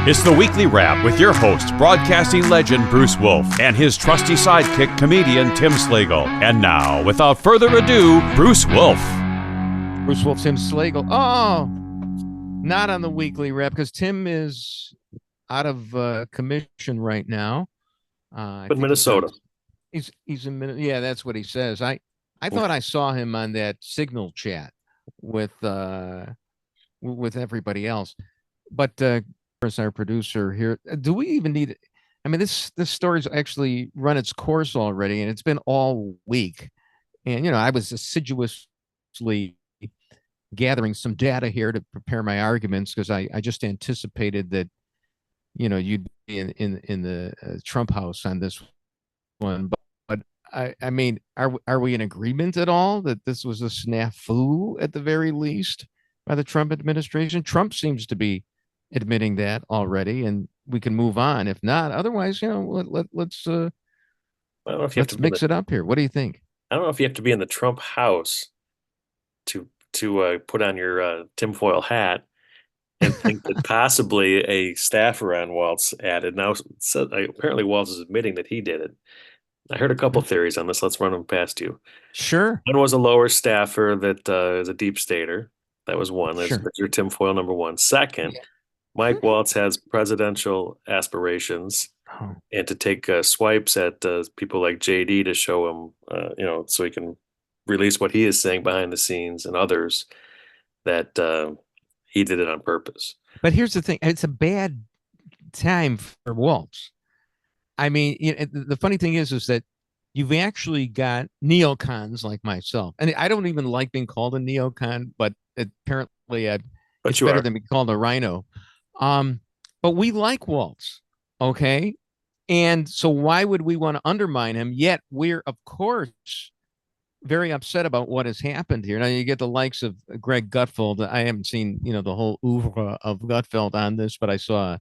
It's the Weekly Wrap with your host, broadcasting legend Bruce Wolf, and his trusty sidekick, comedian Tim Slagle. And now, without further ado, Bruce Wolf. Bruce Wolf, Tim Slagle. Oh, not on the Weekly Wrap because Tim is out of commission right now. But Minnesota. He's in Minnesota. Yeah, that's what he says. I thought I saw him on that Signal chat with everybody else, but our producer here. Do we even need? I mean, this story's actually run its course already, and it's been all week. And I was assiduously gathering some data here to prepare my arguments because I just anticipated that you'd be in the Trump house on this one. But I mean, are we in agreement at all that this was a snafu at the very least by the Trump administration? Trump seems to be admitting that already, and we can move on. If not, otherwise, let's mix it up here. What do you think? I don't know if you have to be in the Trump house to put on your tinfoil hat and think that possibly a staffer on Waltz added. Now, apparently Waltz is admitting that he did it. I heard a couple theories on this. Let's run them past you. Sure. One was a lower staffer that is a deep stater. That was one. That's your tinfoil number one. Second, Mike Waltz has presidential aspirations, and to take swipes at people like JD to show him, so he can release what he is saying behind the scenes, and others that he did it on purpose. But here's the thing: it's a bad time for Waltz. I mean, the funny thing is that you've actually got neocons like myself, and I don't even like being called a neocon, but apparently it's better than being called a rhino. But we like Waltz, okay? And so why would we want to undermine him? Yet we're, of course, very upset about what has happened here. Now you get the likes of Greg Gutfeld. I haven't seen, the whole oeuvre of Gutfeld on this, but I saw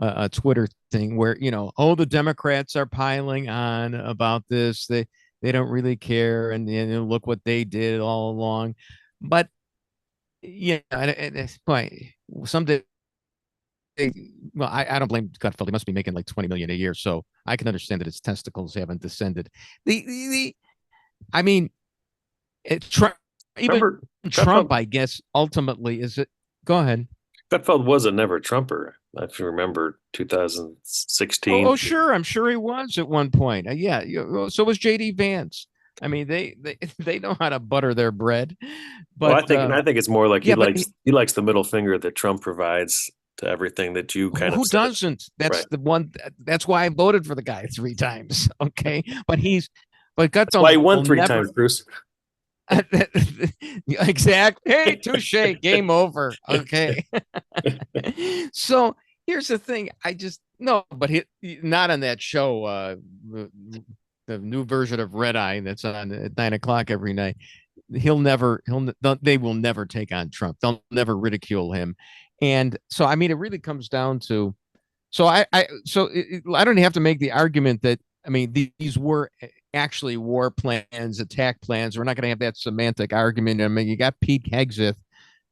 a Twitter thing where, the Democrats are piling on about this. They don't really care. And look what they did all along. But someday, well, I don't blame Gutfeld. He must be making like $20 million a year, so I can understand that his testicles haven't descended. I mean, Trump, I guess, ultimately is it. Go ahead. Gutfeld was a never Trumper, if you remember 2016. Oh, sure, I'm sure he was at one point. Yeah, so was JD Vance. I mean, they know how to butter their bread. But I think it's more like he likes the middle finger that Trump provides to everything that you kind of. Who doesn't? That's right. The one. That's why I voted for the guy 3 times. Okay, but Gutfeld. Why he won 3 times, Bruce? Exactly. Hey, touche. Game over. Okay. So here's the thing. But he not on that show. The new version of Red Eye that's on at 9:00 every night. They will never take on Trump. They'll never ridicule him. And so, I mean, it really comes down to, I don't have to make the argument that, I mean, these were actually war plans, attack plans. We're not going to have that semantic argument. I mean, you got Pete Hegseth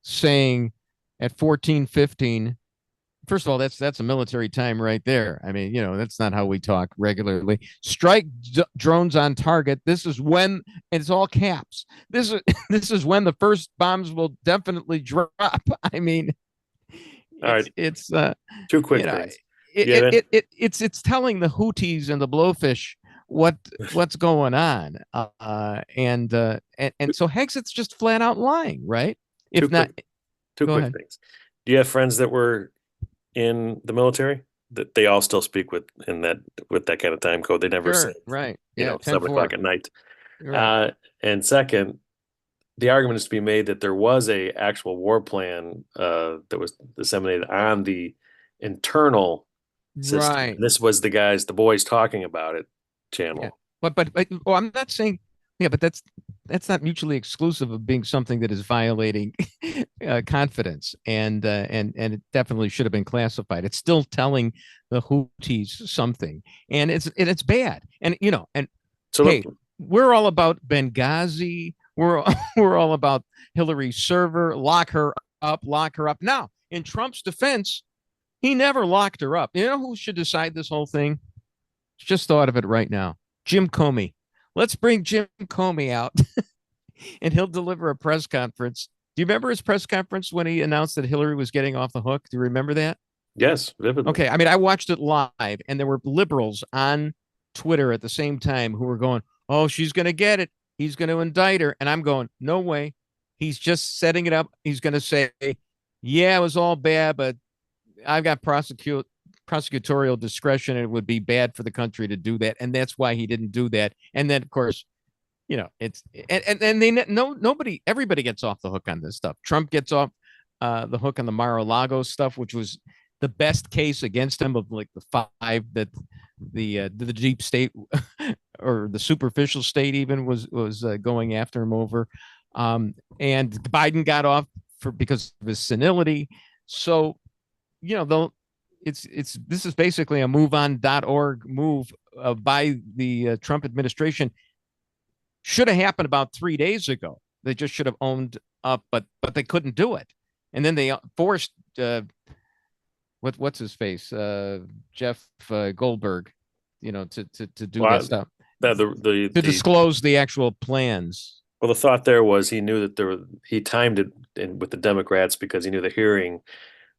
saying at 14:15, first of all, that's a military time right there. I mean, that's not how we talk regularly. Strike drones on target. This is when, and it's all caps. This is when the first bombs will definitely drop. I mean, all right. It's 2 quick things. It's telling the Houthis and the Blowfish what's going on. And so Hegseth's just flat out lying, right? Two quick things. Do you have friends that were in the military that they all still speak with that kind of time code? They never say, right. 7 o'clock at night. Right. And second, the argument is to be made that there was a actual war plan that was disseminated on the internal system. Right. This was the boys talking about it channel. Yeah. But I'm not saying, but that's not mutually exclusive of being something that is violating confidence, and it definitely should have been classified. It's still telling the Houthis something, and it's bad. And so we're all about Benghazi. We're all about Hillary's server. Lock her up. Now, in Trump's defense, He never locked her up. You know who should decide this whole thing? Just thought of it right now. Jim Comey. Let's bring Jim Comey out and he'll deliver a press conference. Do you remember his press conference when he announced that Hillary was getting off the hook? Do you remember that? Yes, vividly. Okay. I mean, I watched it live and there were liberals on Twitter at the same time who were going, oh, she's going to get it. He's going to indict her. And I'm going, no way. He's just setting it up. He's going to say, yeah, it was all bad, but I've got prosecutorial discretion and it would be bad for the country to do that. And that's why he didn't do that. And then, of course, you know, it's and they nobody, everybody gets off the hook on this stuff. Trump gets off the hook on the Mar-a-Lago stuff, which was the best case against him of like the five that the deep state or the superficial state even was going after him over. And Biden got off because of his senility. So, you know, this is basically a MoveOn.org move by the Trump administration. Should have happened about 3 days ago. They just should have owned up, but they couldn't do it. And then they forced what's his face, Jeff Goldberg, you know, to do that stuff. To disclose the actual plans. Well, the thought there was he knew that he timed it with the Democrats because he knew the hearing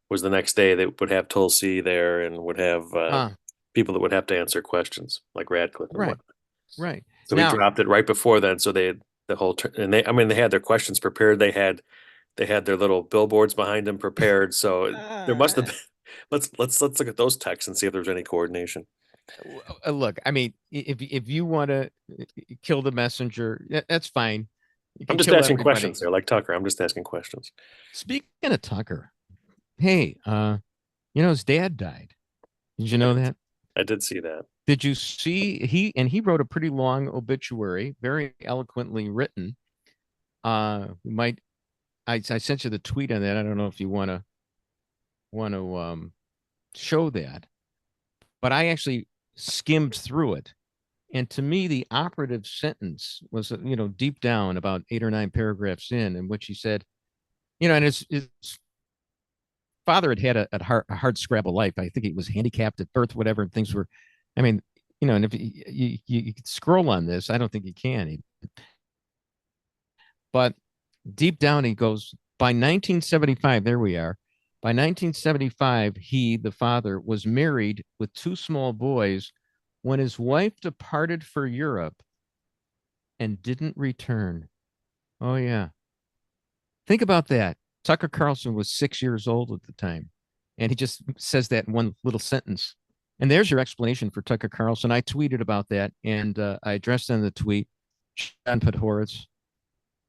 was the next day. They would have Tulsi there and would have people that would have to answer questions like Radcliffe. And whatnot. Right. So he dropped it right before then. So they had the whole and they had their questions prepared. They had their little billboards behind them prepared. So there must have been. Let's look at those texts and see if there's any coordination. Look, I mean, if you want to kill the messenger, that's fine. I'm just asking questions there, like Tucker. I'm just asking questions. Speaking of Tucker, hey, you know, his dad died. Did you know that? I did see that. Did you see he wrote a pretty long obituary, very eloquently written. I sent you the tweet on that. I don't know if you want to show that, but I actually skimmed through it. And to me, the operative sentence was, you know, deep down about 8 or 9 paragraphs in which he said, you know, and his father had a hard scrabble life. I think he was handicapped at birth, whatever. And things were, I mean, you know, and if you could scroll on this, I don't think you can. But deep down, he goes, by 1975, there we are. By 1975, he, the father, was married with 2 small boys when his wife departed for Europe and didn't return. Oh, yeah. Think about that. Tucker Carlson was 6 years old at the time. And he just says that in one little sentence. And there's your explanation for Tucker Carlson. I tweeted about that, and I addressed in the tweet John Podhoretz,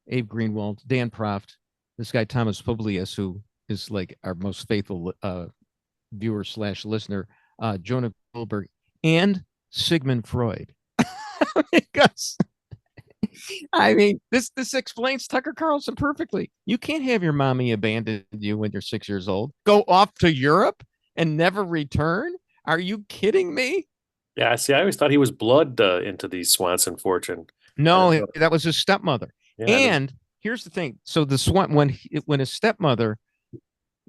Abe Greenwald, Dan Proft, this guy Thomas Publius, who is like our most faithful viewer / listener, Jonah Goldberg, and Sigmund Freud. Because I mean, this explains Tucker Carlson perfectly. You can't have your mommy abandon you when you're 6 years old. Go off to Europe and never return? Are you kidding me? Yeah, see, I always thought he was blood into the Swanson fortune. No, that was his stepmother. Yeah, and here's the thing: so when his stepmother,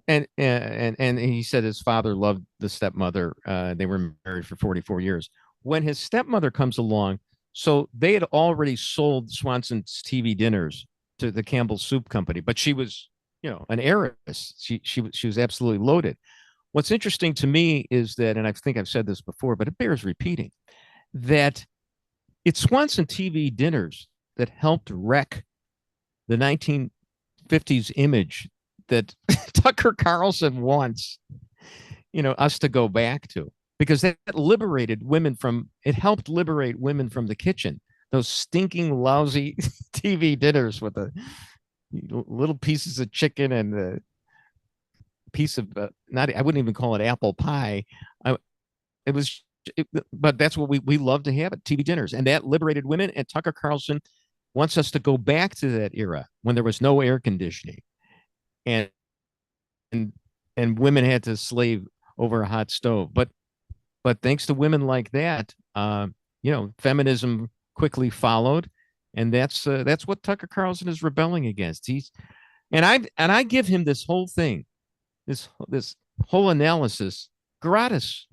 and he said his father loved the stepmother. They were married for 44 years. When his stepmother comes along, so they had already sold Swanson's TV dinners to the Campbell Soup Company, but she was, you know, an heiress. She was absolutely loaded. What's interesting to me is that, and I think I've said this before, but it bears repeating, that it's Swanson TV dinners that helped wreck the 1950s image that Tucker Carlson wants, you know, us to go back to, because that liberated women it helped liberate women from the kitchen, those stinking, lousy TV dinners with the little pieces of chicken and the piece of I wouldn't even call it apple pie. But that's what we love to have at TV dinners, and that liberated women. And Tucker Carlson wants us to go back to that era when there was no air conditioning, and women had to slave over a hot stove. But thanks to women like that, you know, feminism quickly followed, and that's what Tucker Carlson is rebelling against. And I give him this whole thing. This whole analysis gratis.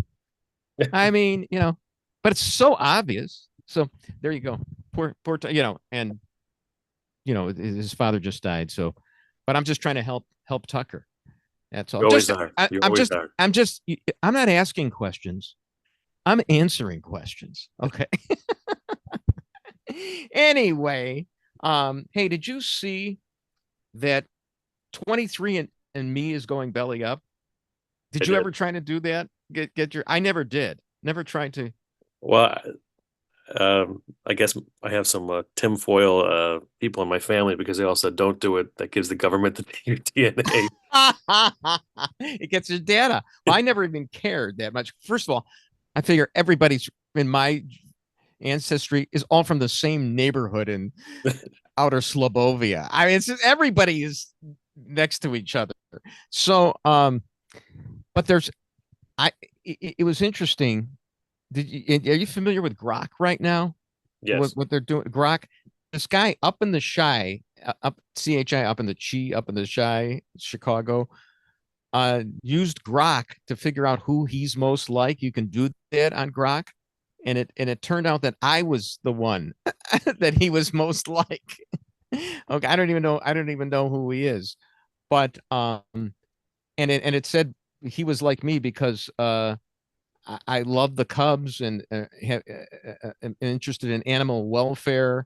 I mean, but it's so obvious. So there you go. Poor, and his father just died. So, but I'm just trying to help Tucker. That's all. You always are. You always are. I'm not asking questions. I'm answering questions. Okay. Anyway, hey, did you see that 23 and Me is going belly up? Did you ever try to do that? I never did. Never tried to. Well, I guess I have some tinfoil people in my family because they all said don't do it. That gives the government your DNA. It gets your data. Well, I never even cared that much. First of all, I figure everybody's in my ancestry is all from the same neighborhood in outer Slobovia. I mean, it's just, everybody is next to each other. So, but it was interesting. Are you familiar with Grok right now? Yes. What they're doing, Grok. This guy up in the Chi, up CHI, up in the Chi, up in the Chi, Chicago, used Grok to figure out who he's most like. You can do that on Grok, and it turned out that I was the one that he was most like. Okay, I don't even know who he is, but and it said he was like me because I love the Cubs and am interested in animal welfare.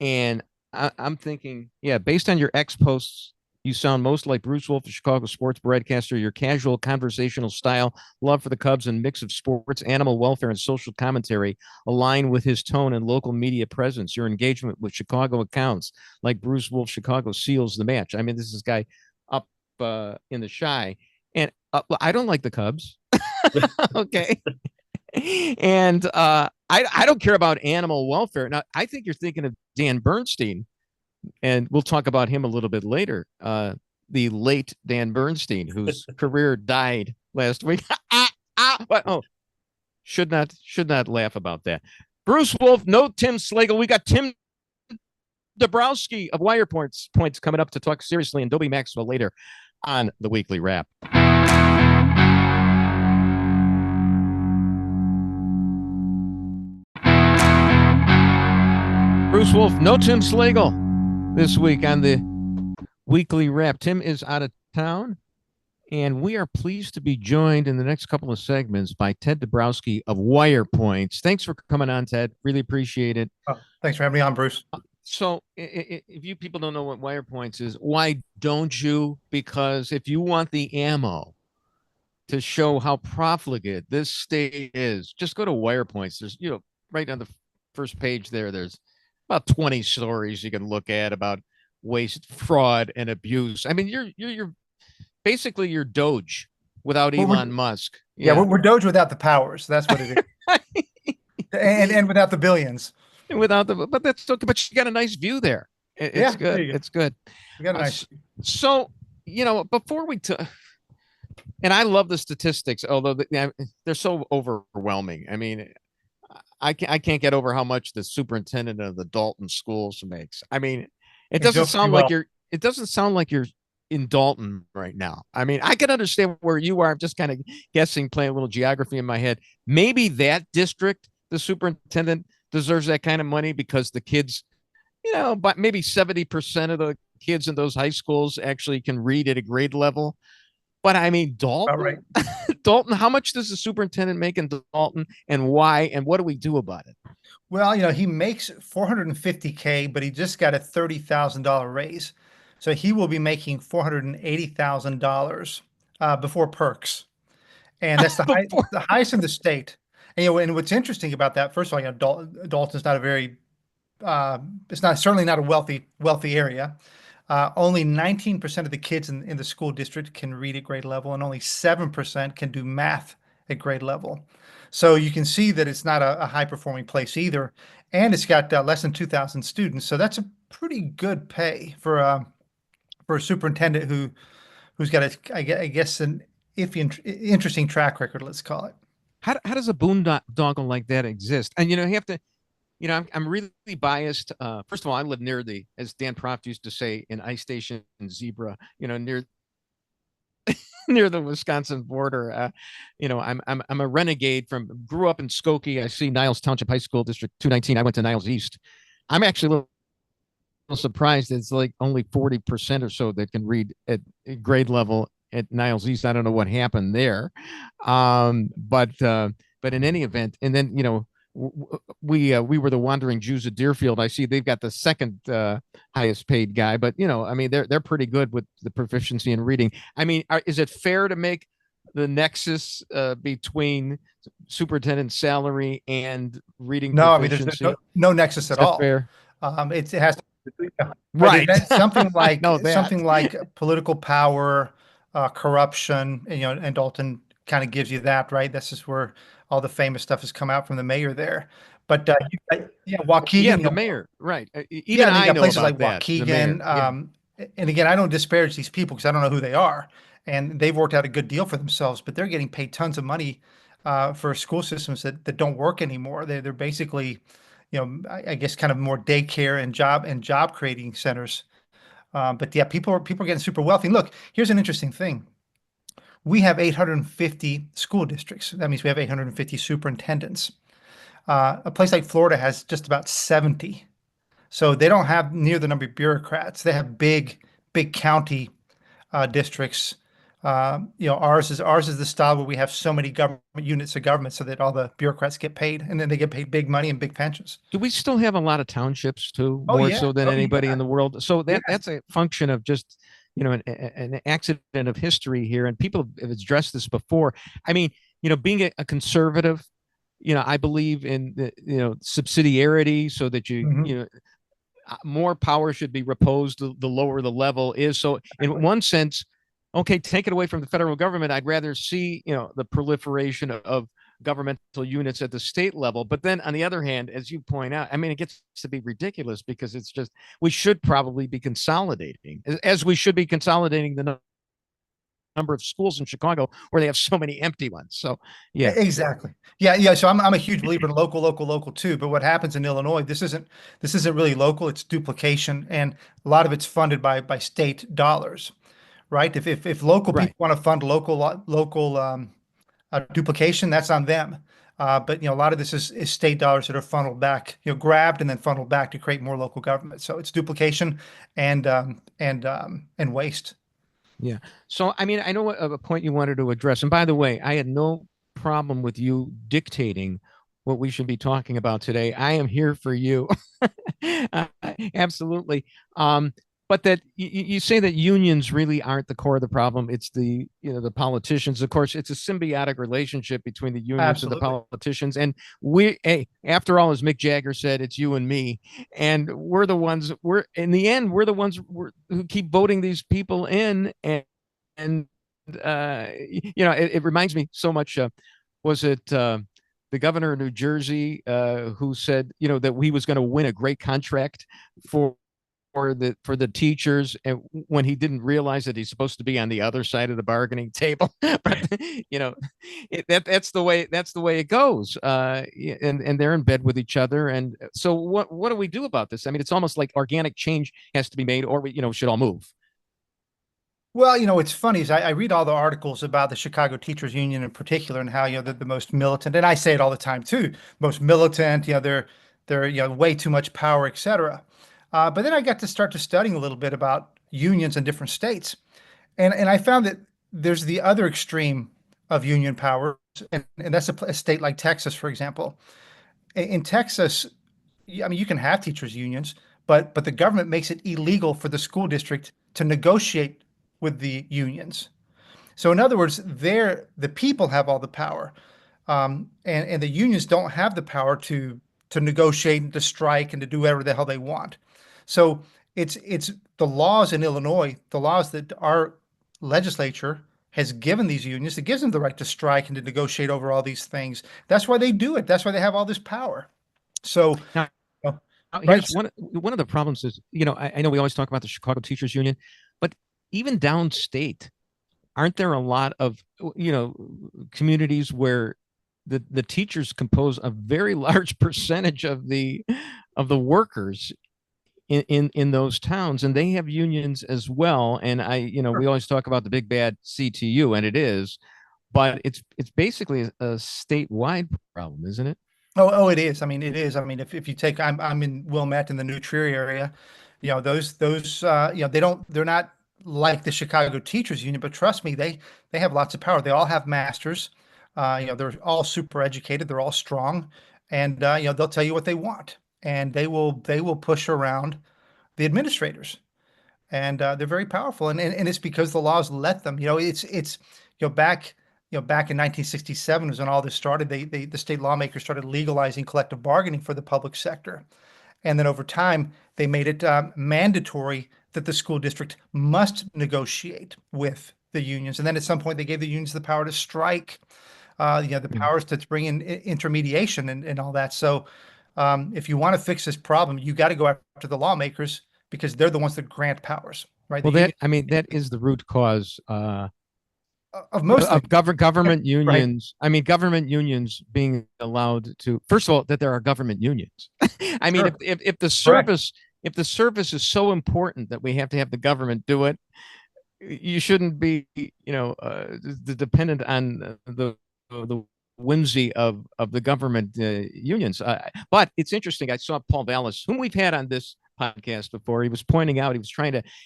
And I'm thinking, yeah, based on your ex posts, you sound most like Bruce Wolf, a Chicago sports broadcaster. Your casual conversational style, love for the Cubs, and mix of sports, animal welfare, and social commentary align with his tone and local media presence. Your engagement with Chicago accounts like Bruce Wolf, Chicago seals the match. I mean, this is this guy up in the Chi, and I don't like the Cubs. Okay. And I don't care about animal welfare. Now, I think you're thinking of Dan Bernstein, and we'll talk about him a little bit later. The late Dan Bernstein, whose career died last week. Should not laugh about that. Bruce Wolf, no Tim Slagle. We got Tim Dabrowski of Wirepoint coming up to talk seriously, and Dobie Maxwell later on the Weekly Wrap. Bruce Wolf, no Tim Slagle this week on the Weekly Wrap. Tim is out of town, and we are pleased to be joined in the next couple of segments by Ted Dabrowski of Wirepoint. Thanks for coming on, Ted. Really appreciate it. Oh, thanks for having me on, Bruce. So if you people don't know what Wirepoint is, why don't you? Because if you want the ammo to show how profligate this state is, just go to Wirepoint. There's, right on the first page there's about 20 stories you can look at about waste, fraud, and abuse. I mean, you're basically your Doge without Elon Musk. Yeah, we're Doge without the powers. That's what it is. and without the billions. And but that's okay. But you got a nice view there. It's good. It's good. We got a nice. So, before we and I love the statistics, although they're so overwhelming. I mean, I can't get over how much the superintendent of the Dalton schools makes. I mean, it doesn't sound like you're in Dalton right now. I mean, I can understand where you are. I'm just kind of guessing, playing a little geography in my head. Maybe that district, the superintendent deserves that kind of money because the kids, but maybe 70% of the kids in those high schools actually can read at a grade level. But I mean, Dalton, right. Dalton, how much does the superintendent make in Dalton, and why, and what do we do about it? Well, he makes $450K, but he just got a $30,000 raise. So he will be making $480,000 before perks. And that's the highest in the state. And, and what's interesting about that, first of all, Dalton's not a very, it's certainly not a wealthy area. Only 19% of the kids in the school district can read at grade level, and only 7% can do math at grade level. So you can see that it's not a high-performing place either, and it's got less than 2,000 students. So that's a pretty good pay for a superintendent who's got I guess an interesting track record. Let's call it. How does a boondoggle like that exist? And you have to. I'm really biased. First of all, I live near as Dan Proft used to say, in Ice Station Zebra, near near the Wisconsin border. I'm a renegade grew up in Skokie. I see Niles Township High School, District 219. I went to Niles East. I'm actually a little surprised it's like only 40% or so that can read at grade level at Niles East. I don't know what happened there. But in any event, and then, we were the Wandering Jews of Deerfield. I see they've got the second highest paid guy, but I mean, they're pretty good with the proficiency in reading. I mean, is it fair to make the nexus between superintendent salary and reading No, I mean, proficiency? there's no nexus at all. Fair? It has to, Right. something like know that. something like political power, corruption. And Dalton kind of gives you that, right? This is where all the famous stuff has come out from the mayor there. But Waukegan, Yeah, the mayor, right? Even I I got know places about like that. The mayor, Waukegan. And again, I don't disparage these people because I don't know who they are, and they've worked out a good deal for themselves. But they're getting paid tons of money for school systems that don't work anymore. They're basically, I guess, kind of more daycare and job creating centers. But yeah, people are getting super wealthy. And look, here's an interesting thing. We have 850 school districts. That means we have 850 superintendents. A place like Florida has just about 70. So they don't have near the number of bureaucrats. They have big county districts. Ours is the style where we have so many government units of government so that all the bureaucrats get paid, and then they get paid big money and big pensions. Do we still have a lot of townships too, Oh, more yeah. so than Oh, anybody yeah. in the world? So Yeah. that's a function of just, an accident of history here. And people have addressed this before. I mean, being a conservative, I believe in the, subsidiarity, so that Mhm. more power should be reposed the lower the level is. So in one sense, okay, take it away from the federal government. I'd rather see, the proliferation of governmental units at the state level. But then on the other hand, as you point out, I mean, it gets to be ridiculous because it's just, we should probably be consolidating, as we should be consolidating the number of schools in Chicago where they have so many empty ones. So yeah. Exactly. Yeah. So I'm a huge believer in local too. But what happens in Illinois, this isn't really local. It's duplication, and a lot of it's funded by state dollars, right? If local Right. people want to fund local duplication, that's on them. But a lot of this is state dollars that are funneled back, grabbed and then funneled back to create more local government. So it's duplication and waste. Yeah. So, I mean, I know a point you wanted to address. And by the way, I had no problem with you dictating what we should be talking about today. I am here for you. Absolutely. But that you say that unions really aren't the core of the problem. It's the politicians. Of course, it's a symbiotic relationship between the unions Absolutely. and the politicians. And after all, as Mick Jagger said, it's you and me. And we're the ones in the end, we're the ones who keep voting these people in. And it reminds me so much. Was it the governor of New Jersey who said, that he was going to win a great contract for the teachers, and when he didn't realize that he's supposed to be on the other side of the bargaining table. But that's the way it goes. And they're in bed with each other. And so what do we do about this? I mean, it's almost like organic change has to be made, or we should all move. Well, it's funny is I read all the articles about the Chicago Teachers Union in particular, and how they're the most militant, and I say it all the time too, most militant. They're way too much power, etc. But then I got to start to studying a little bit about unions in different states, and I found that there's the other extreme of union power, and that's a state like Texas, for example. In Texas, I mean, you can have teachers unions, but the government makes it illegal for the school district to negotiate with the unions. So in other words, the people have all the power, and the unions don't have the power to negotiate and to strike and to do whatever the hell they want. So it's the laws in Illinois, the laws that our legislature has given these unions, that gives them the right to strike and to negotiate over all these things. That's why they do it. That's why they have all this power. So Now, right. here's one of the problems is, I know we always talk about the Chicago Teachers Union, but even downstate, aren't there a lot of, communities where the teachers compose a very large percentage of the workers in those towns, and they have unions as well. And we always talk about the big bad CTU, and it is, but it's basically a statewide problem, isn't it? Oh, it is. I mean, it is. I mean, if you take, I'm in Wilmette in the New Trier area, those they're not like the Chicago Teachers Union, but trust me, they have lots of power. They all have masters. They're all super educated. They're all strong, and they'll tell you what they want, and they will push around the administrators, and they're very powerful, and it's because the laws let them. It's back in 1967 was when all this started. The state lawmakers started legalizing collective bargaining for the public sector, and then over time they made it mandatory that the school district must negotiate with the unions, and then at some point they gave the unions the power to strike, the powers to bring in intermediation and all that. So if you want to fix this problem, you got to go after the lawmakers because they're the ones that grant powers, right? Well, that is the root cause of most of government unions. Right. I mean, government unions being allowed to, first of all, that there are government unions. I mean, Sure. if the service is so important that we have to have the government do it, you shouldn't be, dependent on the whimsy of the government unions. But it's interesting. I saw Paul Vallis, whom we've had on this podcast before. He was pointing out, he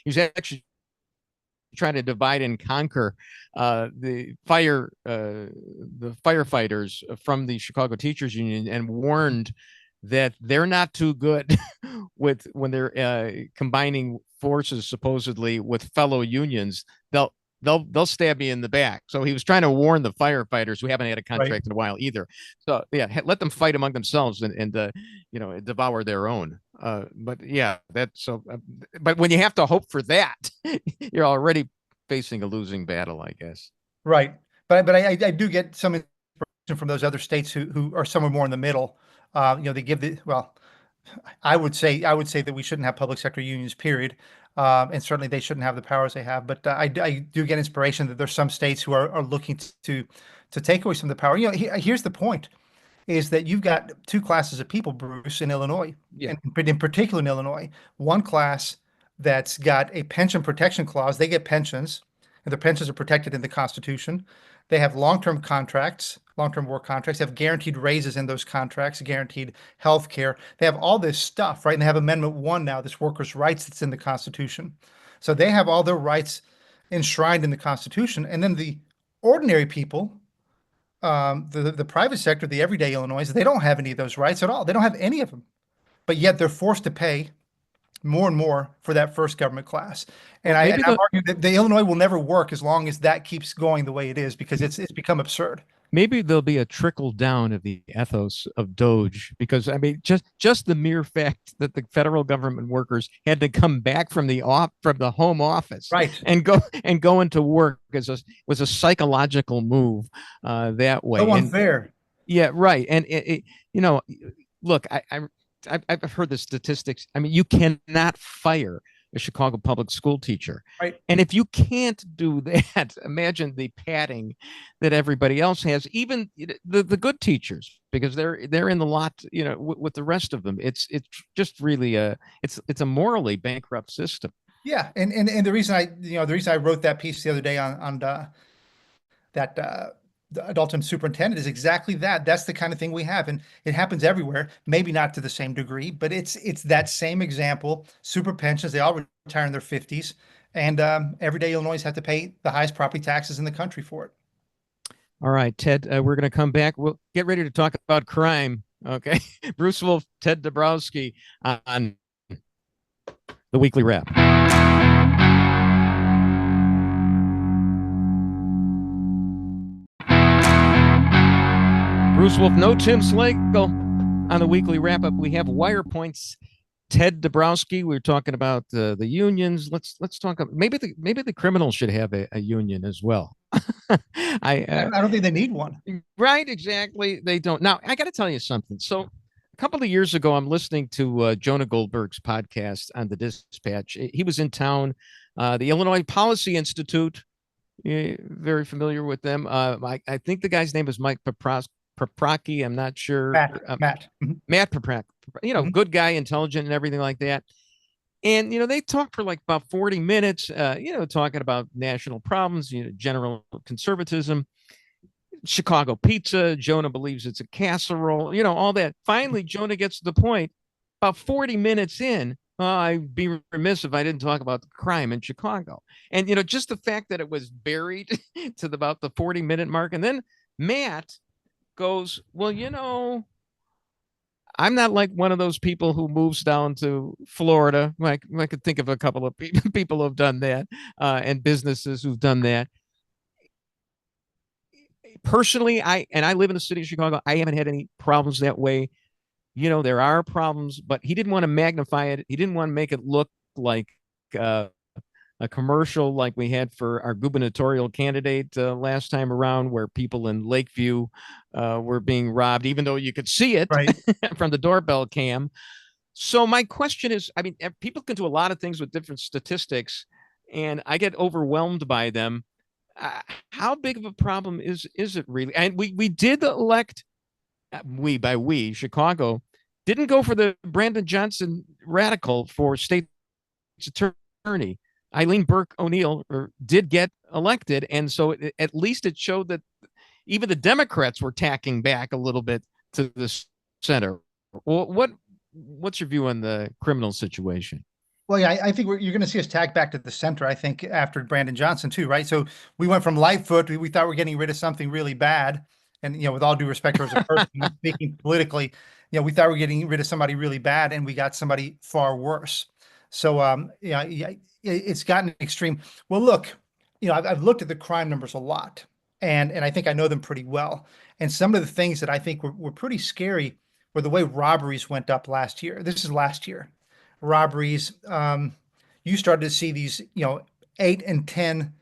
was actually trying to divide and conquer the firefighters from the Chicago Teachers Union, and warned that they're not too good when they're combining forces supposedly with fellow unions. They'll stab me in the back. So he was trying to warn the firefighters who haven't had a contract Right. in a while either. So yeah, let them fight among themselves and devour their own. But yeah, that's so. But when you have to hope for that, you're already facing a losing battle, I guess. Right. But I do get some inspiration from those other states who are somewhere more in the middle. They give I would say that we shouldn't have public sector unions, period. And certainly they shouldn't have the powers they have. But I do get inspiration that there's some states who are looking to take away some of the power. Here's the point: is that you've got two classes of people, Bruce, in Illinois, Yeah. and in particular in Illinois, one class that's got a pension protection clause. They get pensions, and their pensions are protected in the Constitution. They have long-term contracts, long-term work contracts. They have guaranteed raises in those contracts, guaranteed health care. They have all this stuff, right? And they have Amendment 1 now, this workers' rights that's in the Constitution. So they have all their rights enshrined in the Constitution. And then the ordinary people, the private sector, the everyday Illinois, they don't have any of those rights at all. They don't have any of them. But yet they're forced to pay more and more for that first government class. And I'm arguing that the Illinois will never work as long as that keeps going the way it is, because it's become absurd. Maybe there'll be a trickle down of the ethos of Doge, because I mean, just the mere fact that the federal government workers had to come back from the home office, right, and go into work was a psychological move that way. So unfair. Yeah, right. And look, I've heard the statistics. I mean, you cannot fire a Chicago public school teacher. Right. And if you can't do that, imagine the padding that everybody else has, even the good teachers, because they're in the lot, with the rest of them. It's just really it's a morally bankrupt system. Yeah. And the reason I wrote that piece the other day on that the adult superintendent is exactly that. That's the kind of thing we have, and it happens everywhere. Maybe not to the same degree, but it's that same example. Super pensions, they all retire in their 50s, and everyday Illinois have to pay the highest property taxes in the country for it. All right, Ted, we're going to come back. We'll get ready to talk about crime. Okay, Bruce Wolf, Ted Dabrowski on the Weekly Wrap. Bruce Wolf, no Tim Slagle on the Weekly Wrap Up. We have Wirepoint's Ted Dabrowski. We were talking about the unions. Let's talk about maybe the criminals should have a union as well. I don't think they need one. Right, exactly. They don't. Now, I got to tell you something. So a couple of years ago, I'm listening to Jonah Goldberg's podcast on the Dispatch. He was in town. The Illinois Policy Institute, very familiar with them. I think the guy's name is Mike Paprocki. I'm not sure. Matt Paprocki, good guy, intelligent and everything like that. And, they talked for like about 40 minutes, talking about national problems, general conservatism, Chicago pizza. Jonah believes it's a casserole, all that. Finally, Jonah gets to the point about 40 minutes in. I'd be remiss if I didn't talk about the crime in Chicago. And, just the fact that it was buried to about the 40-minute mark. And then Matt goes, well, I'm not like one of those people who moves down to Florida. I could think of a couple of people who've done that, and businesses who've done that. Personally, I live in the city of Chicago. I haven't had any problems that way. There are problems, but he didn't want to magnify it. He didn't want to make it look like a commercial like we had for our gubernatorial candidate last time around, where people in Lakeview were being robbed, even though you could see it Right. from the doorbell cam. So my question is, people can do a lot of things with different statistics, and I get overwhelmed by them. How big of a problem is it really? And we did elect, Chicago didn't go for the Brandon Johnson radical for state attorney. Eileen Burke O'Neill did get elected, and so at least it showed that even the Democrats were tacking back a little bit to the center. What's your view on the criminal situation? Well, yeah, I think you're going to see us tag back to the center, I think, after Brandon Johnson too, right? So we went from Lightfoot, we thought we are getting rid of something really bad. And, with all due respect to her as a person, speaking politically, we thought we were getting rid of somebody really bad, and we got somebody far worse. So, it's gotten extreme. Well, look, I've looked at the crime numbers a lot, and I think I know them pretty well. And some of the things that I think were pretty scary were the way robberies went up last year. This is last year. Robberies, you started to see these, 8 and 10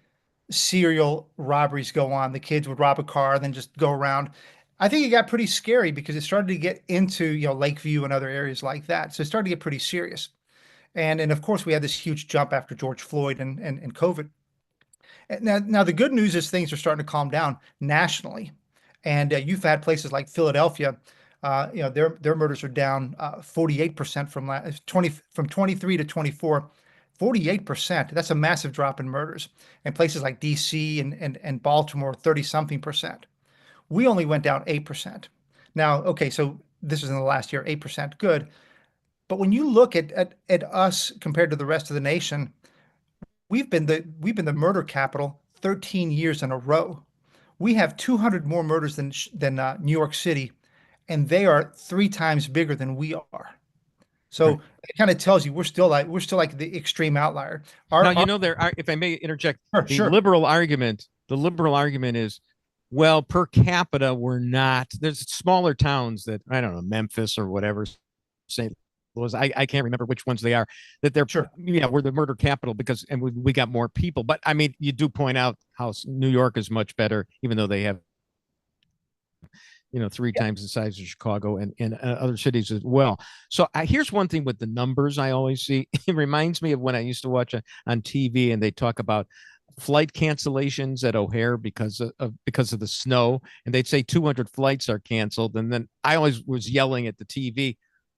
serial robberies go on. The kids would rob a car, then just go around. I think it got pretty scary because it started to get into, Lakeview and other areas like that. So it started to get pretty serious. And of course, we had this huge jump after George Floyd and COVID. Now the good news is things are starting to calm down nationally. And you've had places like Philadelphia, their murders are down 48% from 23 to 24, 48%. That's a massive drop in murders. And places like DC and Baltimore, 30-something%. We only went down 8%. Now, okay, so this is in the last year, 8%, good. But when you look at us compared to the rest of the nation, we've been the murder capital 13 years in a row. We have 200 more murders than New York City, and they are 3 times bigger than we are. So it kind of tells you we're still like the extreme outlier. There are, if I may interject, Sure. The liberal argument is, well, per capita, we're not. There's smaller towns that, I don't know, Memphis or whatever, St. Louis, I can't remember which ones they are, that they're, Sure. We're the murder capital because, and we got more people. But I mean, you do point out how New York is much better, even though they have, 3 times the size of Chicago and other cities as well. So here's one thing with the numbers I always see. It reminds me of when I used to watch on TV, and they talk about flight cancellations at O'Hare because of the snow, and they'd say 200 flights are canceled, and then I always was yelling at the TV,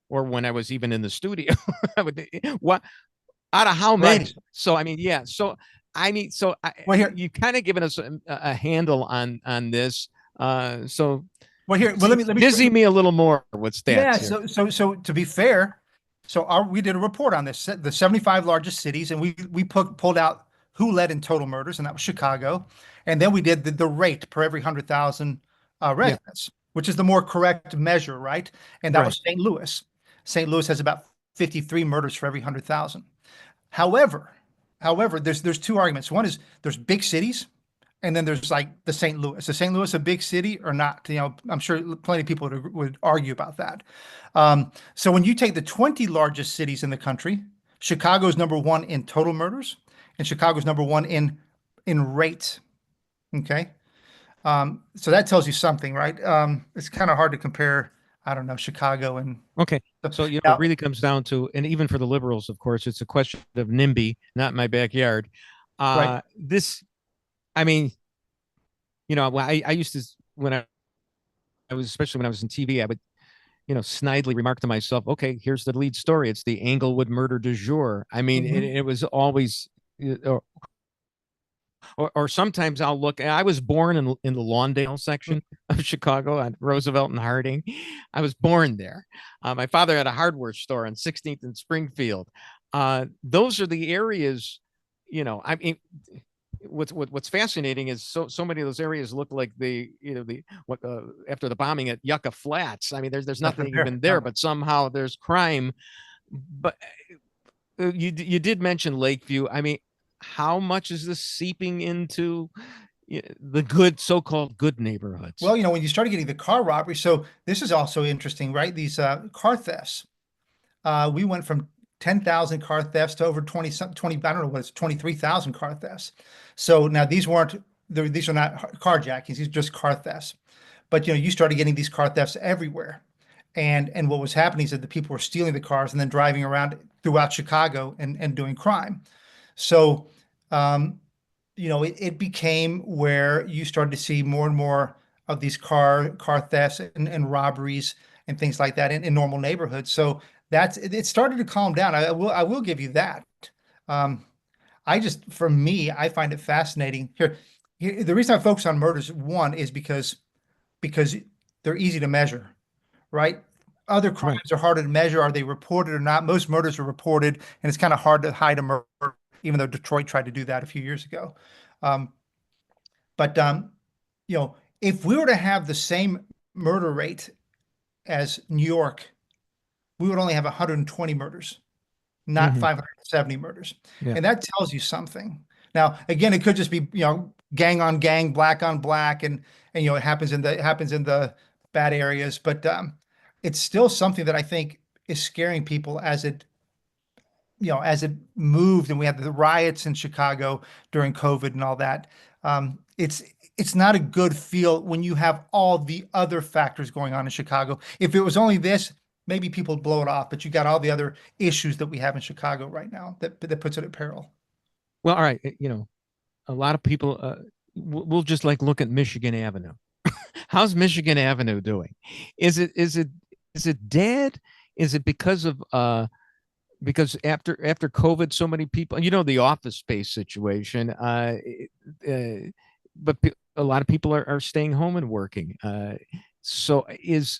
or when I was even in the studio, I would, what, out of how many? Right. So I mean, yeah. So I mean, you kind of given us a handle on this. Well, let me dizzy me a little more with stats. Yeah. Here. So to be fair, we did a report on this, the 75 largest cities, and we pulled out who led in total murders, and that was Chicago. And then we did the rate per every 100,000 residents, which is the more correct measure, right? And that was St. Louis. St. Louis has about 53 murders for every 100,000. However, there's 2 arguments. One is there's big cities, and then there's like the St. Louis. Is St. Louis a big city or not? I'm sure plenty of people would argue about that. So when you take the 20 largest cities in the country, Chicago's number 1 in total murders, and Chicago's number 1 in rates. Okay. So that tells you something, right? It's kind of hard to compare, I don't know, Chicago and. Okay. So, it really comes down to, and even for the liberals, of course, it's a question of NIMBY, not my backyard. Right. This, I mean, I used to, when I was, especially when I was in TV, snidely remark to myself, okay, here's the lead story. It's the Englewood murder du jour. I mean, it was always, or sometimes I'll look. I was born in the Lawndale section of Chicago on Roosevelt and Harding. I was born there. My father had a hardware store on 16th and Springfield. Those are the areas, I mean, what's fascinating is so many of those areas look like after the bombing at Yucca Flats. I mean, there's nothing even there, but somehow there's crime. But you did mention Lakeview. I mean, how much is this seeping into the so-called good neighborhoods? Well, when you started getting the car robbery, so this is also interesting, right? These car thefts. We went from 10,000 car thefts to over 20, I don't know what it's 23,000 car thefts. So now these are not carjackings, these are just car thefts. But you started getting these car thefts everywhere. And what was happening is that the people were stealing the cars and then driving around throughout Chicago and doing crime. So it became where you started to see more and more of these car thefts and robberies and things like that in normal neighborhoods. So it started to calm down. I will give you that. For me, I find it fascinating. Here, the reason I focus on murders, one, is because they're easy to measure, right? Other crimes are harder to measure. Are they reported or not? Most murders are reported, and it's kind of hard to hide a murder, even though Detroit tried to do that a few years ago. If we were to have the same murder rate as New York, we would only have 120 murders, not 570 murders. Yeah. And that tells you something. Now, again, it could just be, gang on gang, black on black, and it happens in the bad areas, but it's still something that I think is scaring people as it moved, and we had the riots in Chicago during COVID and all that. It's not a good feel when you have all the other factors going on in Chicago. If it was only this, maybe people would blow it off, but you got all the other issues that we have in Chicago right now that puts it at peril. Well, all right, a lot of people will just look at Michigan Avenue. How's Michigan Avenue doing? Is it dead? Is it because after COVID, so many people, the office space situation, but a lot of people are staying home and working. So is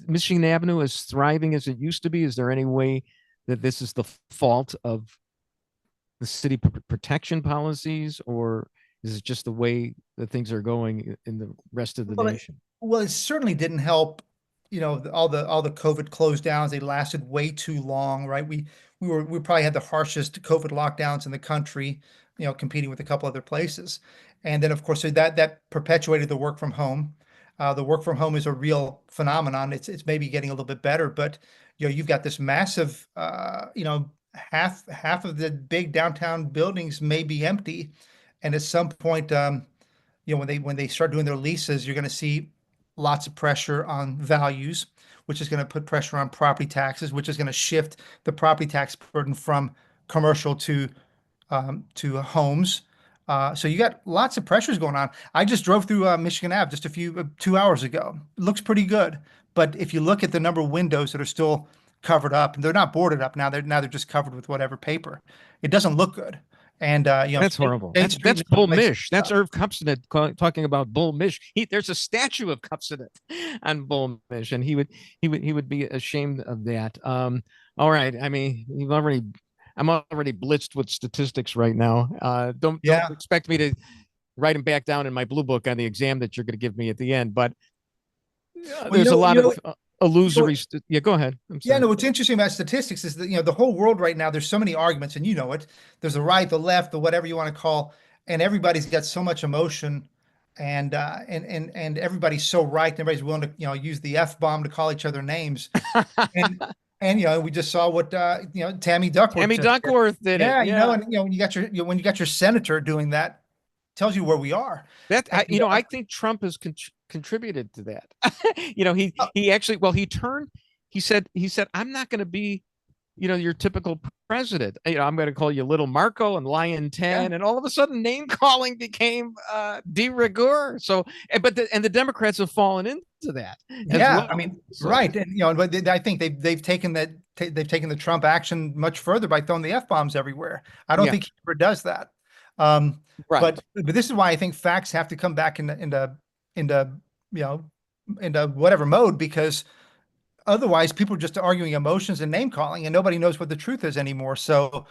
Michigan Avenue as thriving as it used to be? Is there any way that this is the fault of the city protection policies, or is it just the way that things are going in the rest of the nation? It certainly didn't help. All the COVID closed downs, they lasted way too long, right? We probably had the harshest COVID lockdowns in the country, competing with a couple other places. And then of course that perpetuated the work from home. The work from home is a real phenomenon. It's maybe getting a little bit better, but you've got this massive, half of the big downtown buildings may be empty, and at some point, when they start doing their leases, you're going to see lots of pressure on values, which is going to put pressure on property taxes, which is going to shift the property tax burden from commercial to homes. So you got lots of pressures going on. I just drove through Michigan Ave just 2 hours ago. It looks pretty good, but if you look at the number of windows that are still covered up, and they're not boarded up now, they're just covered with whatever paper, it doesn't look good. And that's horrible. That's Bull Mish. That's Irv Kupcinet talking about Bull Mish. There's a statue of Kupcinet on Bull Mish, and he would be ashamed of that. All right. I mean, I'm already blitzed with statistics right now. Don't expect me to write them back down in my blue book on the exam that you're going to give me at the end. But there's a lot of illusory. Go ahead. What's interesting about statistics is that the whole world right now, there's so many arguments, and it. There's the right, the left, the whatever you want to call, and everybody's got so much emotion, and everybody's so right, and everybody's willing to use the F-bomb to call each other names. And we just saw what Tammy Duckworth did. Yeah, and when you got your senator doing that, tells you where we are. I think Trump has contributed to that. He actually, he said I'm not going to be your typical president. I'm going to call you Little Marco and Lion 10, and all of a sudden name calling became de rigueur. So, but the Democrats have fallen into that. Yeah, well. I mean, right, and but I think they've taken the Trump action much further by throwing the F-bombs everywhere. I don't think he ever does that. Right. But this is why I think facts have to come back into whatever mode, because otherwise people are just arguing emotions and name calling, and nobody knows what the truth is anymore. So,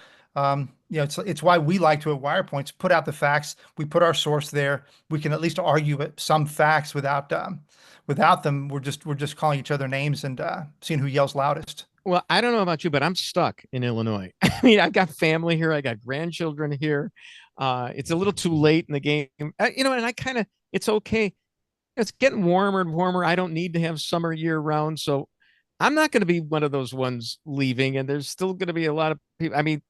it's why we like to at Wirepoints put out the facts. We put our source there. We can at least argue some facts without them. We're just calling each other names and seeing who yells loudest. Well, I don't know about you, but I'm stuck in Illinois. I mean, I've got family here. I got grandchildren here. It's a little too late in the game, and it's okay. It's getting warmer and warmer. I don't need to have summer year round. So I'm not going to be one of those ones leaving, and there's still going to be a lot of people. I mean,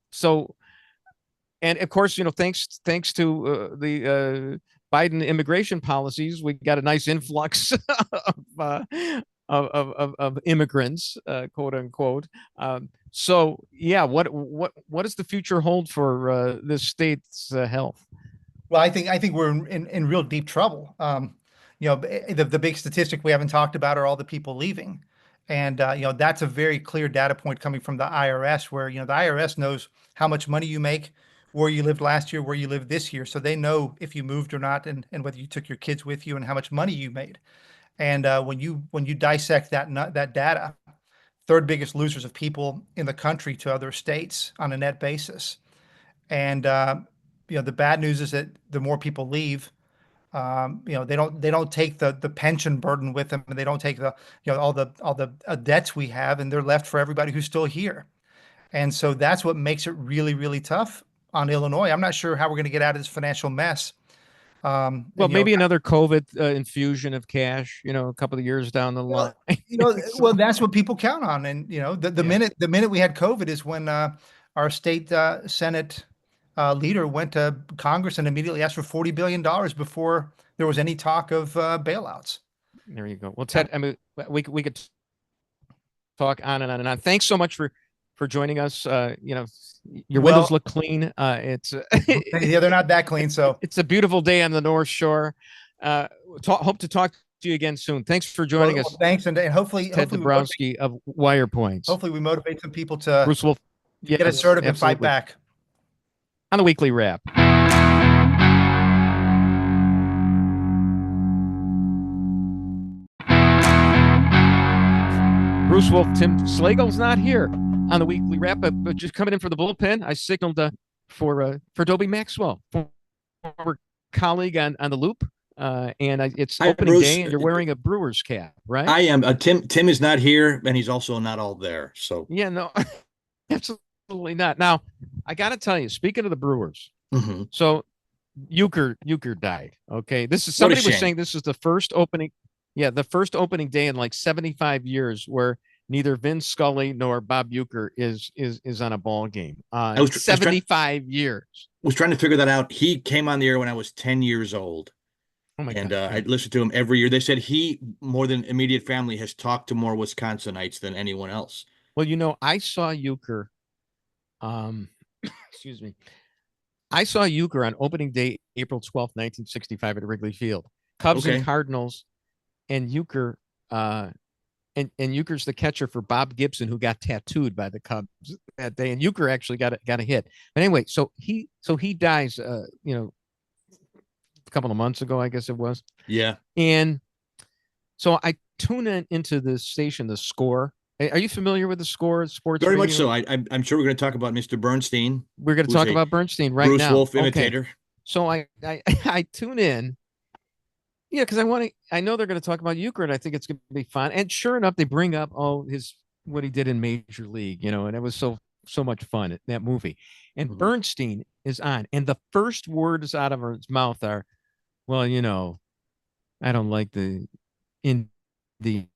and of course, thanks to the Biden immigration policies, we got a nice influx of immigrants, quote unquote. So yeah, what does the future hold for this state's health? Well, I think we're in real deep trouble. The big statistic we haven't talked about are all the people leaving. And, that's a very clear data point coming from the IRS, where, the IRS knows how much money you make, where you lived last year, where you live this year. So they know if you moved or not, and whether you took your kids with you and how much money you made. And when you dissect that data, third biggest losers of people in the country to other states on a net basis. And, the bad news is that the more people leave, they don't take the pension burden with them, and they don't take all the debts we have, and they're left for everybody who's still here. And so that's what makes it really, really tough on Illinois. I'm not sure how we're going to get out of this financial mess. Well, maybe another COVID infusion of cash, a couple of years down the line. Well, that's what people count on. And the minute we had COVID is when our state Senate leader went to Congress and immediately asked for $40 billion before there was any talk of bailouts. There you go. Well, Ted, I mean, we could talk on and on and on. Thanks so much for joining us. Your windows look clean. It's yeah, they're not that clean. So it's a beautiful day on the North Shore. Hope to talk to you again soon. Thanks for joining us. Thanks, and hopefully Ted Dabrowski of Wirepoint. Hopefully we motivate some people to Bruce Wolf, get assertive and fight back. On the weekly wrap. Bruce Wolf, Tim Slagle's not here on the weekly wrap, but just coming in for the bullpen. I signaled for Dobie Maxwell, former colleague on the Loop, and it's opening Bruce, day, and you're wearing a Brewers cap, right? I am. Tim is not here, and he's also not all there. So yeah, no, absolutely not. Now, I got to tell you, speaking of the Brewers, so Euchre died. Okay, this is somebody was saying this is the first opening. Yeah, the first opening day in like 75 years where neither Vin Scully nor Bob Euchre is on a ball game. 75 years. Was trying to figure that out. He came on the air when I was 10 years old. Oh my God. I listened to him every year. They said he, more than immediate family, has talked to more Wisconsinites than anyone else. Well, I saw Euchre. Excuse me. I saw Euchre on opening day, April 12th, 1965 at Wrigley Field. Cubs and Cardinals, and Euchre, and Euchre's the catcher for Bob Gibson, who got tattooed by the Cubs that day. And Euchre actually got a hit. But anyway, so he dies, a couple of months ago, I guess it was. Yeah. And so I tune into the station, The Score. Are you familiar with The Score? Sports Very radio? much so. I'm sure we're going to talk about Mr. Bernstein. We're going to talk about Bernstein right Bruce now. Bruce Wolf imitator. Okay. So I tune in. Yeah, because I know they're going to talk about Euchre, and I think it's going to be fun. And sure enough, they bring up what he did in Major League, and it was so much fun, that movie. And Bernstein is on, and the first words out of his mouth are, "Well, I don't like the Indians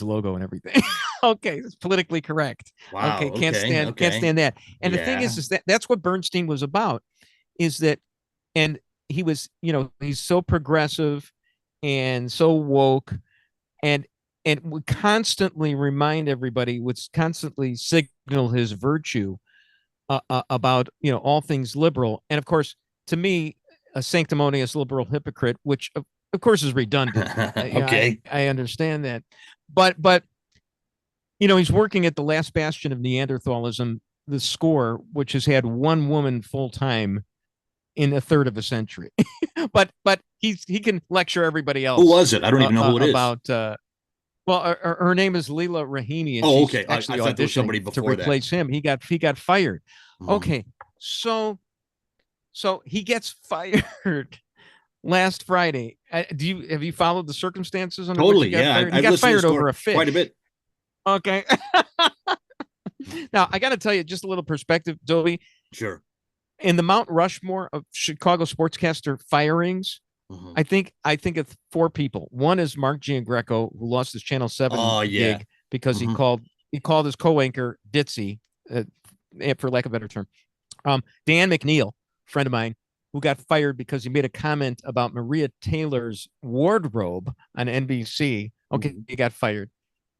logo and everything." Okay, it's politically correct. Wow. Okay, can't stand that. And the thing is that's what Bernstein was about, is that, and he was, he's so progressive and so woke, and and would constantly remind everybody, would constantly signal his virtue about, you know, all things liberal. And of course, to me, a sanctimonious liberal hypocrite, which of course is redundant. Okay. I understand that, but you know, he's working at the last bastion of Neanderthalism, the Score, which has had one woman full time in a third of a century. but he can lecture everybody else. Who was it? I don't even know who it is. About well, her name is Leela Rahimi, and Oh, she's okay. actually I thought there was somebody auditioning to before that. replace him. He got fired. Mhm. Okay, so he gets fired last Friday. Have you followed the circumstances under Totally. which he got Yeah. fired? I He got listened to the fired story over a fish. quite a bit. Okay. Now I got to tell you just a little perspective, Dobie. Sure. In the Mount Rushmore of Chicago sportscaster firings, Mhm. I think of four people. One is Mark Giangreco, who lost his Channel 7 yeah. gig because Mhm. he called his co-anchor ditzy, for lack of a better term. Dan McNeil, friend of mine, who got fired because he made a comment about Maria Taylor's wardrobe on NBC. Okay, he got fired.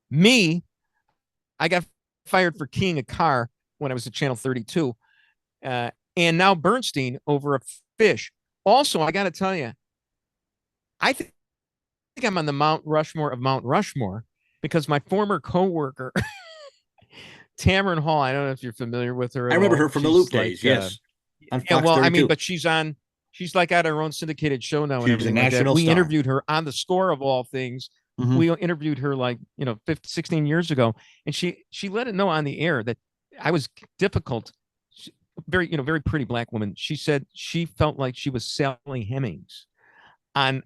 Me, I got fired for keying a car when I was at Channel 32. And now Bernstein over a fish. Also, I got to tell you, I think I'm on the Mount Rushmore of Mount Rushmore because my former coworker, Tamron Hall, I don't know if you're familiar with her. I remember her from the Loop days. Yes. On Yeah, Fox well, 32. I mean, but she's like at her own syndicated show now. She's And everything a like that. national We star. interviewed her on the Score of all things. Mhm. We interviewed her like, 16 years ago. And she let it know on the air that I was difficult. Very, very pretty black woman. She said she felt like she was Sally Hemings on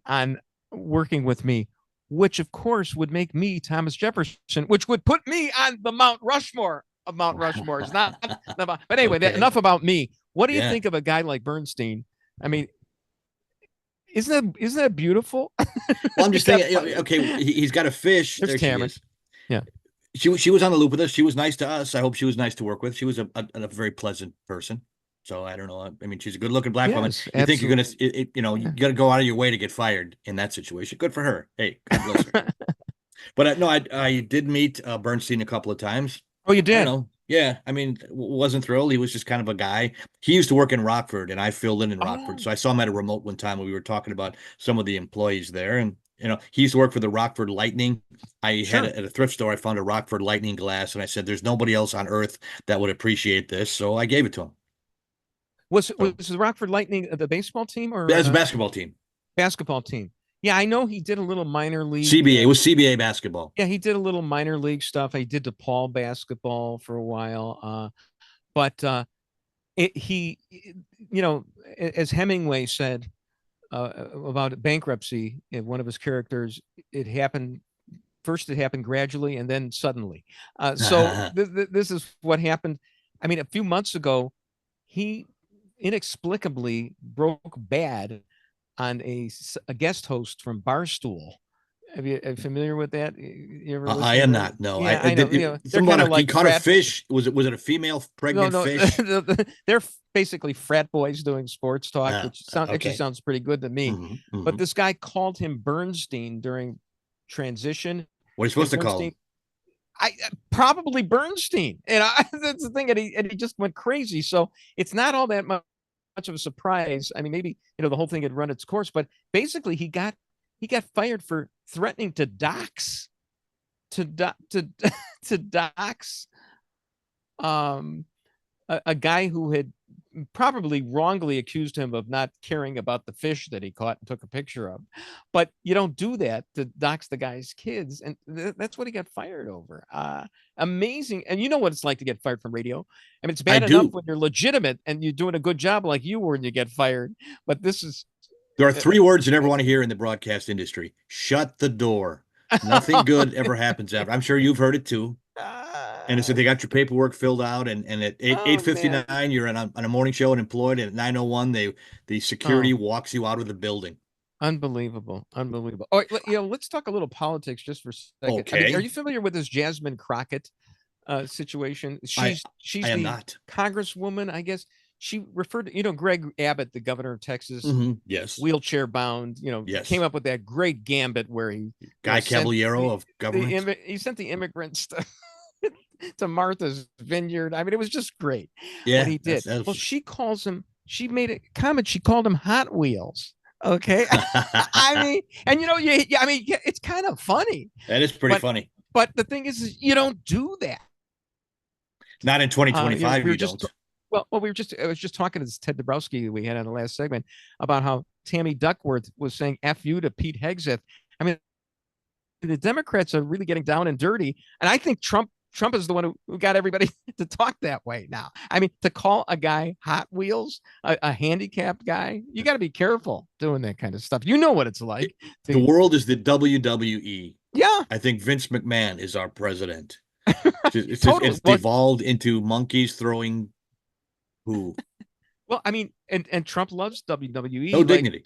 working with me, which of course would make me Thomas Jefferson, which would put me on the Mount Rushmore of Mount Rushmore. It's not but anyway, Okay. enough about me. What do you Yeah. think of a guy like Bernstein? I mean, isn't that beautiful? Well, I'm just saying, okay, he's got a fish. There's There she Tamron. is. Yeah. She was on the Loop with us. She was nice to us. I hope she was nice to work with. She was a very pleasant person. So I don't know. I mean, she's a good looking black woman. Yes, You think you're gonna, absolutely. you got to go out of your way to get fired in that situation. Good for her. Hey, God bless her. But no, I did meet Bernstein a couple of times. Oh, you I did? don't know. Yeah, I mean, wasn't thrilled. He was just kind of a guy. He used to work in Rockford, and I filled in Rockford. Oh. So I saw him at a remote one time when we were talking about some of the employees there. And, he used to work for the Rockford Lightning. I Sure. had at a thrift store, I found a Rockford Lightning glass, and I said, there's nobody else on earth that would appreciate this. So I gave it to him. Was the Rockford Lightning the baseball team or As a basketball team? Basketball team. Yeah, I know he did a little minor league. CBA. It was CBA basketball. Yeah, he did a little minor league stuff. He did DePaul basketball for a while. But he, as Hemingway said about bankruptcy in one of his characters, it happened gradually and then suddenly. So this is what happened. I mean, a few months ago, he inexplicably broke bad on a guest host from Barstool. Are you familiar with that? You ever I am not. No, yeah, I know. did. They're kind of like he caught a fish. Was it a female pregnant fish? They're basically frat boys doing sports talk, which actually sounds pretty good to me. Mm-hmm. But this guy called him Bernstein during transition. What are you supposed to call him? Probably Bernstein, and that's the thing. And he just went crazy. So it's not all that much of a surprise. I mean, maybe the whole thing had run its course, but basically he got fired for threatening to dox a guy who had probably wrongly accused him of not caring about the fish that he caught and took a picture of. But you don't do that to dox the guy's kids, and that's what he got fired over. Amazing. And you know what it's like to get fired from radio. I mean, it's bad enough when you're legitimate and you're doing a good job like you were and you get fired, but this is. There are three words you never want to hear in the broadcast industry: shut the door. Nothing good ever happens ever. I'm sure you've heard it too. And it's that they got your paperwork filled out, and at 8:59 you're on a morning show and employed, and at 9:01 the security walks you out of the building. Unbelievable. All right, let's talk a little politics just for a second. Okay. I mean, are you familiar with this Jasmine Crockett situation? She's I am the not. congresswoman, I guess. she referred to, Greg Abbott, the governor of Texas, yes, wheelchair bound, yes, came up with that great gambit where he Guy Caballero of government. He sent the immigrants to Martha's Vineyard. I mean, it was just great what he did. Well, she made a comment. She called him Hot Wheels. Okay. I mean, and it's kind of funny. That is pretty funny. But the thing is you don't do that. Not in 2025. You don't. Well, I was just talking to this Ted Dabrowski we had on the last segment about how Tammy Duckworth was saying F you to Pete Hegseth. I mean, the Democrats are really getting down and dirty. And I think Trump is the one who got everybody to talk that way now. I mean, to call a guy Hot Wheels, a handicapped guy, you got to be careful doing that kind of stuff. You know what it's like. The world is the WWE. Yeah. I think Vince McMahon is our president. It's devolved into monkeys throwing who? Well, I mean, and Trump loves WWE. No dignity.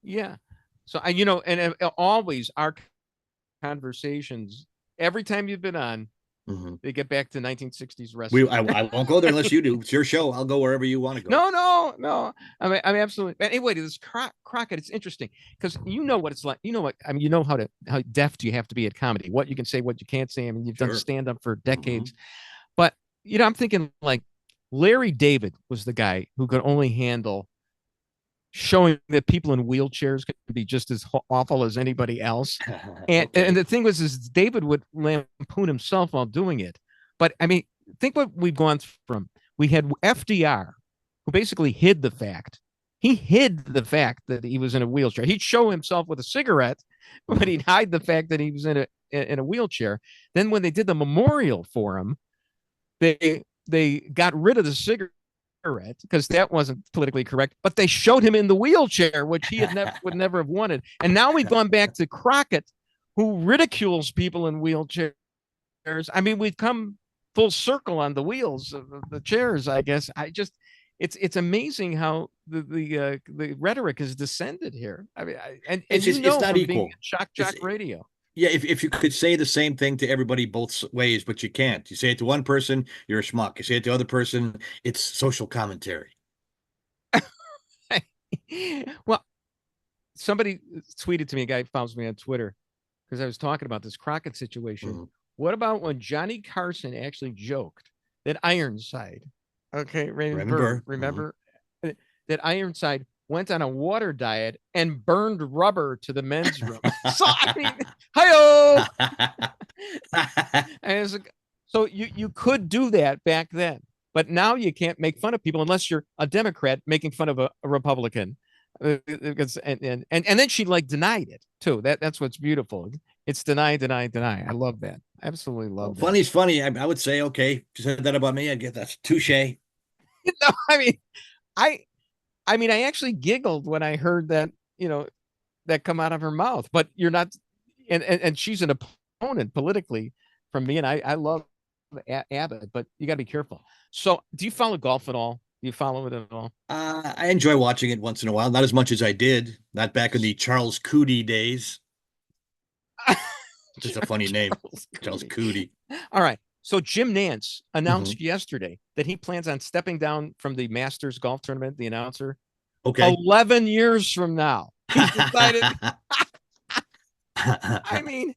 Yeah. So, and always our conversations, every time you've been on, they get back to 1960s wrestling. I won't go there unless you do. It's your show. I'll go wherever you want to go. No. I mean, absolutely. But anyway, this Crockett, it's interesting because you know what it's like. You know what? I mean, you know how deft you have to be at comedy. What you can say, what you can't say. I mean, you've done stand up for decades. But I'm thinking like Larry David was the guy who could only handle showing that people in wheelchairs could be just as awful as anybody else. And the thing was, is David would lampoon himself while doing it. But I mean, think what we've gone from. We had FDR, who basically hid the fact. He hid the fact that he was in a wheelchair. He'd show himself with a cigarette, but he'd hide the fact that he was in a wheelchair. Then when they did the memorial for him, they got rid of the cigarette because that wasn't politically correct, but they showed him in the wheelchair, which he would never have wanted. And now we've gone back to Crockett, who ridicules people in wheelchairs. I mean, we've come full circle on the wheels of the chairs, I guess. It's amazing how the rhetoric has descended here. I mean, it's not equal. Shock Jock Radio. Yeah, if you could say the same thing to everybody both ways, but you can't. You say it to one person, you're a schmuck. You say it to the other person, it's social commentary. Well, somebody tweeted to me, a guy follows me on Twitter, because I was talking about this Crockett situation. What about when Johnny Carson actually joked that Ironside, remember that Ironside went on a water diet and burned rubber to the men's room. So I mean, hi-oh! So you could do that back then, but now you can't make fun of people unless you're a Democrat making fun of a Republican. Because and then she denied it too. That's what's beautiful. It's deny. I love that. Absolutely love that. Funny's funny. I would say, okay, if you said that about me, I'd get that. Touche. No, I mean, I actually giggled when I heard that, that come out of her mouth, but you're not, and she's an opponent politically from me. And I love Abbott, but you gotta be careful. So do you follow golf at all? Do you follow it at all? I enjoy watching it once in a while. Not as much as I did, not back in the Charles Coody days. Just a funny name. Charles Coody. All right. So Jim Nance announced yesterday that he plans on stepping down from the Masters golf tournament, the announcer. Okay. 11 years from now. He's decided. I mean,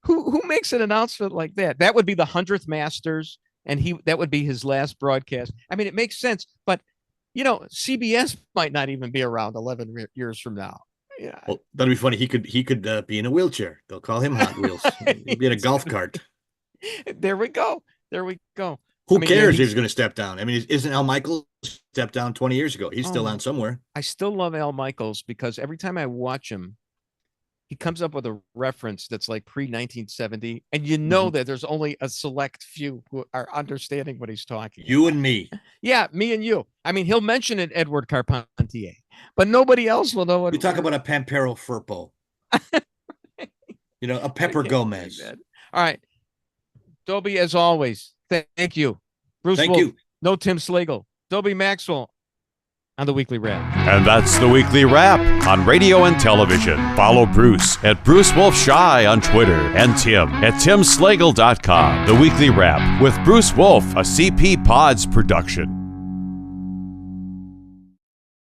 who makes an announcement like that? That would be the 100th Masters, and that would be his last broadcast. I mean, it makes sense, but CBS might not even be around 11 years from now. Yeah. Well, that'd be funny. He could be in a wheelchair. They'll call him Hot Wheels. He'd be in a golf cart. There we go. Who cares if he's going to step down? I mean, isn't Al Michaels stepped down 20 years ago? He's still on somewhere. I still love Al Michaels because every time I watch him, he comes up with a reference that's like pre-1970, and that there's only a select few who are understanding what he's talking You about. And me. Yeah, me and you. I mean, he'll mention it, Edward Carpentier, but nobody else will know what. You talk about a Pampero Firpo. A Pepper Gomez. All right. Dobie, as always, thank you. Bruce Thank Wolf, you. No Tim Slagle. Dobie Maxwell. on the Weekly Wrap. And that's the Weekly Wrap on radio and television. Follow Bruce at Bruce Wolf Shy on Twitter and Tim at timslagle.com. The Weekly Wrap with Bruce Wolf, a CP Pods production.